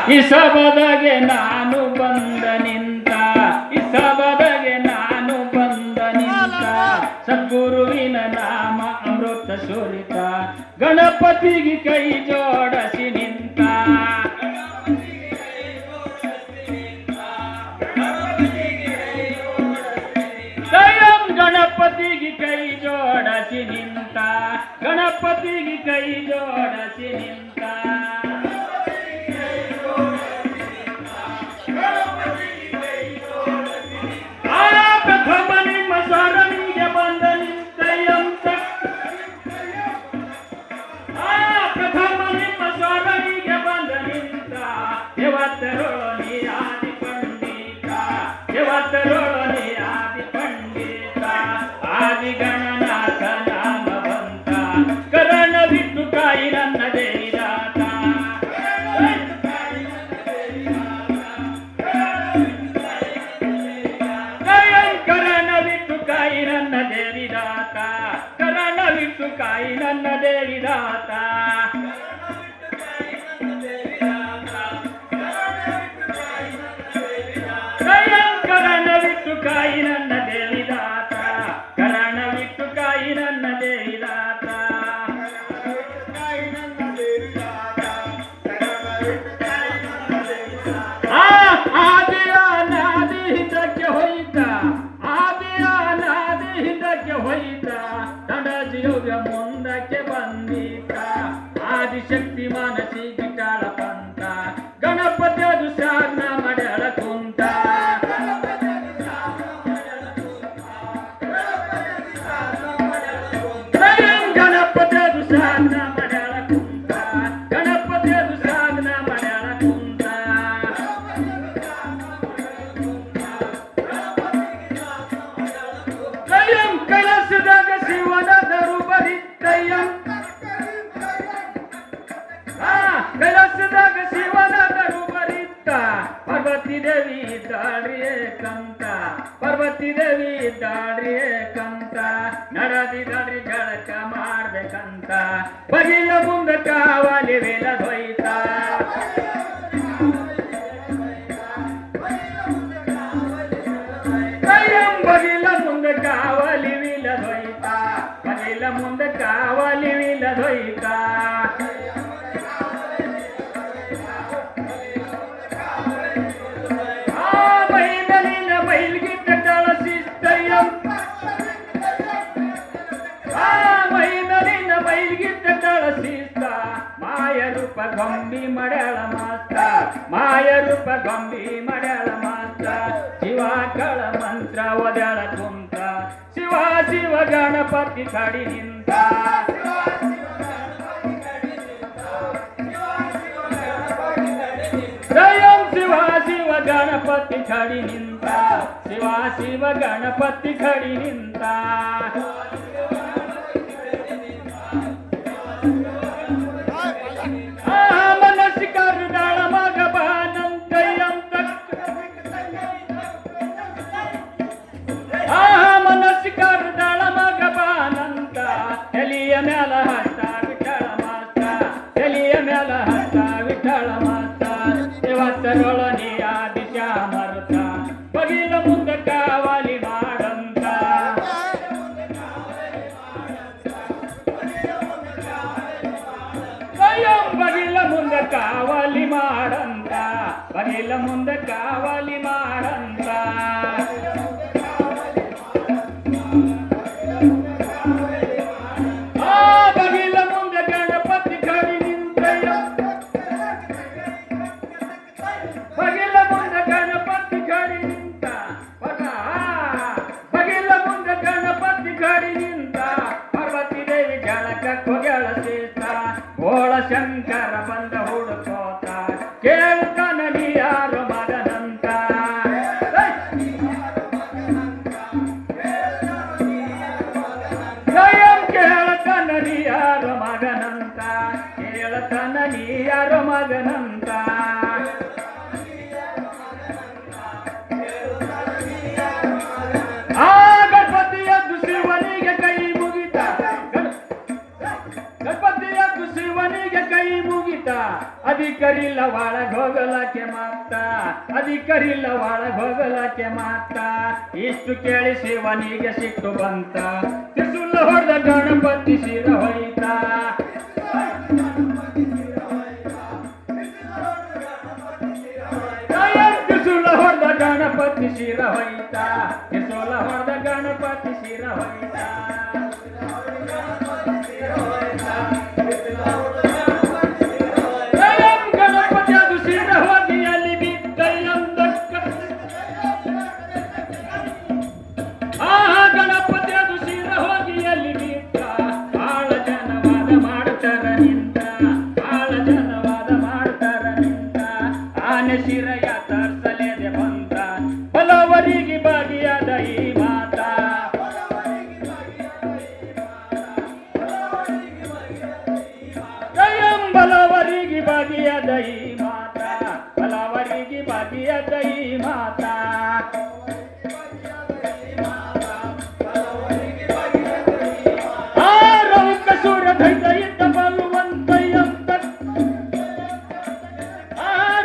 ಇಸಬದಗೆ ನಾನು ಬಂದ ನಿಂತ ಇಸಬದಗೆ ನಾನು ಬಂದ ನಿಂತ ಸದ್ಗುರುವಿನ ನಾಮ ಅಮೃತ ಸುರಿತ ಗಣಪತಿಗೆ ಕೈ ಜೋಡಿಸಿ ನಿಂತ ಸ್ವಯಂ ಗಣಪತಿಗೆ ಕೈ ಜೋಡಿಸಿ ನಿಂತ ಗಣಪತಿಗೆ ಕೈ ಜೋಡಿಸಿ ನಿಂತ ಪ್ರಥಮ ನಿಮ್ಮ ಸ್ವರನಿಗೆ ಬಂದ ನಿಂತಯಂ ಪ್ರಥಮ ನಿಮ್ಮ ಸ್ವರನಿಗೆ ಬಂದ ನಿಂತ ದೇವತರೋಳು ನೀ ಆದಿ ಪಂಡಿತ ದೇವತರೋಳು ನೀ ಆದಿ ಪಂಡಿತ ಆದಿ ಗಣನಾಥ ನಾಮ ಬಂತ ಕರಣ ಬಿಟ್ಟು ಕಾಯಿ ನನ್ನ ದೇವಿದಾತ ನನ್ನ ದೇವಿದಾತ ಕರಣ ಬಿಟ್ಟು ಕಾಯಿ ನನ್ನ ದೇವಿದಾತ ಕರಣ ಬಿಟ್ಟು ಕಾಯಿ ನನ್ನ ದೇವಿದಾತ ಕರಣ ಬಿಟ್ಟು ಕಾಯಿ ನನ್ನ ದೇವಿದಾತ ಆದಿಯ ನಾದಿ ಹಿಂದಕ್ಕೆ ಹೋಯಿತ ಹಿಂದಕ್ಕೆ ಹೋಯಿತ ತಡಜಿಯೋಗ ಮುಂದಕ್ಕೆ ಬಂದಿತ ಆದಿಶಕ್ತಿ ಮಾನಸಿ ಗಿಟಾಳ ಪಂತ ಗಣಪತಿ ಅದು ಸಾಧನ ಮಾಡ್ಯಾಳ ಕುಂತ ಗಣಪತಿ ಅದು ಸಾಧನ ಮಾಡ್ಯಾಳ ಕುಂತ ಗಣಪತಿ ಅದು ಸಾಧನ ಮಾಡ್ಯಾಳ ಕುಂತ ಕೈಲಾಸದಾಗ ಶಿವನ ದರುಬರಿತ್ತಯ್ಯ ಕೈಲಾಸದಾಗ ಶಿವನ ದರುಬರಿತ್ತ ಪಾರ್ವತಿ ದೇವಿ ದಾಡ್ರಿಯೇ ಕಂತ ಪಾರ್ವತಿ ದೇವಿ ದಾಡ್ರಿಯೇ ಕಂತ ನಡದಿ ದಾಡ್ರಿ ಜಳಕ ಮಾಡ್ಬೇಕಂತ ಬಗಿಲ ಮುಂದ ಕಾವಲಿ ವೇಲ ದ್ವೈತ ಬಗಿಲ ಮುಂದೆ ಕಾವಲಿ ವಿಲ ದ್ವೈತ ಬಗಿಲ ಮುಂದೆ ಕಾವಲಿ ವಿಲ ದ್ವೈತ ಮೈನಲಿನ ಮೈಲ್ಗಿದ್ದ ಕಳಸಿಸ್ತಯ್ಯ ಮೈನಲಿನ ಮೈಲ್ಗಿದ್ದ ಕಳಸಿಸ್ತ ಮಾಯ ರೂಪ ಗೊಂಬಿ ಮಡ್ಯಾಳ ಮಾಸ್ತ ಮಾಯ ರೂಪ ಗೊಂಬಿ ಮಡ್ಯಾಳ ಮಾಸ್ತ ಶಿವ ಕಳ ಮಂತ್ರ ಒದ್ಯಾಳ ಕುಂತ ಶಿವ ಶಿವ ಗಣಪತಿ ಕಡಿ ನಿಂತ ಸ್ವಯಂ ಶಿವ ಶಿವ ಗಣಪತಿ ಕಡಿ ನಿಂತ ಶಿವ ಶಿವ ಗಣಪತಿ ಕಡಿ ನಿಂತ ಮನಸ್ಸಿಕರ್ದಾಳ ಮಗ ಬಾನಂತಯ್ಯಂತ ಮನಸ್ಸಿಕರ್ದಾಳ ಮಗ ಬಾನಂತ ಎಲಿಯ ಮ್ಯಾಲ ಹತ್ತ ವಿಠಳ ಮಾಸ್ತ ಎಲಿಯ ಮ್ಯಾಲ ಹತ್ತ ವಿಠಳ ಮಾಸ್ತ ದೇವತರೊಳ ನೀ ಆದಿಶ ಮರುತ ಬಗಿಲ ಮುಂದ ಕಾವಲಿ ಮಾಡಂತ ಸ್ವಯಂ ಬಗಿಲ ಮುಂದ ಕಾವಲಿ ಮಾಡಂತ ಬಗಿಲ ಮುಂದ ಕಾವಲಿ ಮಾಡಂತ ಬಗಿಲ ಮುಂದೆ ಗಣಪತಿ ಕಡಿ ನಿಂತಯ್ಯ ಬಗಿಲ ಮುಂದೆ ಗಣಪತಿ ಕಡಿ ನಿಂತ ಬಗಿಲ ಮುಂದೆ ಗಣಪತಿ ಕಡಿ ನಿಂತ ಪಾರ್ವತಿ ದೇವಿ ಜಳಕ ಕೊಗೆಳ ಸೇತ ಗೋಳ ಶಂಕರ ಬಂದ ಹುಡುಕೋತ ಕೇಳ್ತಾನ ನೀ ಯಾರು ಮಗನಂತ ಸ್ವಯಂ ಕೇಳ್ತಾನ ನೀ ಯಾರು ಮಗನಂತ ಕೇಳ್ತಾನ ನೀ ಯಾರು ಮಗನಂತ ಗಣಪತಿಯದ್ದು ಶಿವನಿಗೆ ಕೈ ಮುಗಿತ ಗಣಪತಿಯದ್ದು ಶಿವನಿಗೆ ಕೈ ಮುಗಿತ ಅಧಿಕರಿಲ್ಲ ಅಧಿಕಾರಿಲ್ಲ ಒಳಗ್ ಹೋಗಲಕ್ಕೆ ಮಾತ ಅಧಿಕಾರಿಲ್ಲ ಒಳಗ್ ಹೋಗಲಕ್ಕೆ ಮಾತ ಇಷ್ಟು ಕೇಳಿ ಶಿವನಿಗೆ ಸಿಟ್ಟು ಬಂತ ತ್ರಿಶೂಲ ಹೊಡೆದ ಗಣಪತಿ ಶಿರ ಹೋಯ್ತ ತ್ರಿಶೂಲ ಹೊಡೆದ ಗಣಪತಿ ಶಿರ ಹೋಯ್ತ ತ್ರಿಶೂಲ ಹೊಡೆದ ಗಣಪತಿ ಶಿರ ಹೋಯ್ತ ಗಣಪತಿ ಅದು ಶಿರ ಹೋಗಿ ಅಲ್ಲಿ ಬಿದ್ದ ಗಣಪತಿ ಅದು ಶಿರ ಹೋಗಿ ಅಲ್ಲಿ ಬಿದ್ದ ಬಾಳ ಜನವಾದ ಮಾಡ್ತಾರ ನಿಂತ ಬಾಳ ಜನವಾದ ಮಾಡ್ತಾರ ನಿಂತ ಆನೆ ಶಿರಯ ತರ್ಸಲೆದೆ ಬಂತ ಬಲವರಿಗೆ ಭಾಗಿಯಾದ ಈ ಮಾತ ಬಲವರಿಗೆ ಭಾಗಿಯಾದ ಈ ಮಾತ ಬಲವರಿಗೆ ಭಾಗಿಯಾದ ಈ ಮಾತ ರೌಕಸುರ ಧೈತ ಇದ್ದ ಬಲವಂತ ಎಂತ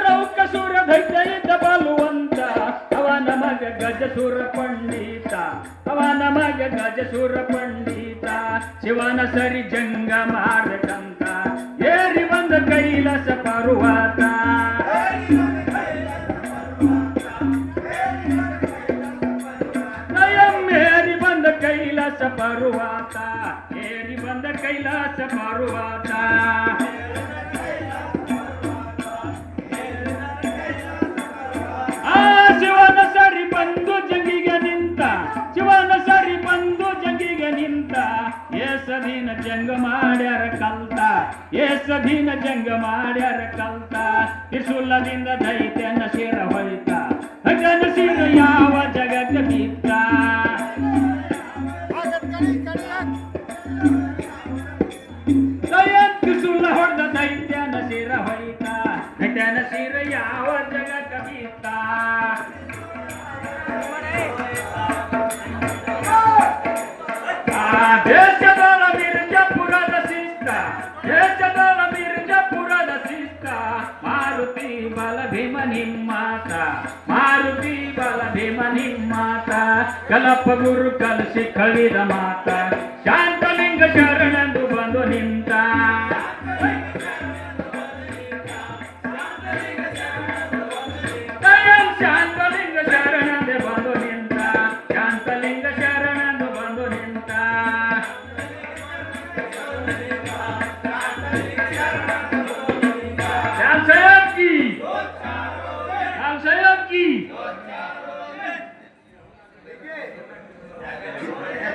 ರೌಕಸುರ ಧೈತ ಇದ್ದ ಬಲವಂತ ಅವನ ಮಗ ಗಜಸುರ ಪಂಡಿತ ಅವನ ಮಗ ಗಜಸುರ ಪಂಡಿತ ಶಿವನ ಸರಿ ಜಂಗ ಮಾಡಕಂತ ಏರಿ ಬಂದ ಕೈಲಾಸ ಪರ್ವತ ಏರಿ ಬಂದ ಕೈಲಾಸ ಪರ್ವತ ಏರಿ ಬಂದ ಕೈಲಾಸ ಪರ್ವತ ಶಿವನ ಸರಿ ಬಂದು ಜಂಗಿಗೆ ನಿಂತ ಶಿವನ ಸರಿ ಬಂದು ಜಂಗಿಗೆ ನಿಂತ ಏಸದಿನ ಜಂಗ ಮಾಡ್ಯಾರ ಕಲ್ತ ಏಸದಿನ ಜಂಗ ಮಾಡ್ಯಾರ ಕಲ್ತ ತ್ರಿಶೂಲದಿಂದ ದೈತ್ಯನ ಶಿರ ಹೋಯ್ತ ಗಜನ ಶಿರ ಯಾವ ಜಗಕ್ಕೆ ಬಿತ್ತ ತ್ರಿಶೂಲ ಹೊಡೆದ ದೈತ್ಯನ ಶಿರ ಹೋಯ್ತ ಗಜನ ಶಿರ ಯಾವ ಜಗಕ್ಕೆ ಬಿತ್ತ ದೇಶದೊಳ ಮಿರ್ಜಾಪುರದ ಶಿಸ್ತ ದೇಶದೊಳ ಮಿರ್ಜಾಪುರದ ಶಿಸ್ತ ಮಾರುತಿ ಬಲ ಭೀಮ ನಿಮ್ಮಾತ ಮಾರುತಿ ಬಲ ಭೀಮ ನಿಮ್ಮಾತ ಕಲಪ ಗುರು ಕಲಸಿ ಕಳಿದ ಮಾತ ಶಾಂತಲಿಂಗ ಶರಣಂದು ಬಂದು ನಿಂತ ಶಾಂತಲಿಂಗ ಶರಣಂದು ಬಂದು ನಿಂತ ಶಾಂತಲಿಂಗ ಶರಣಂದು ಬಂದು ನಿಂತ राम साहब की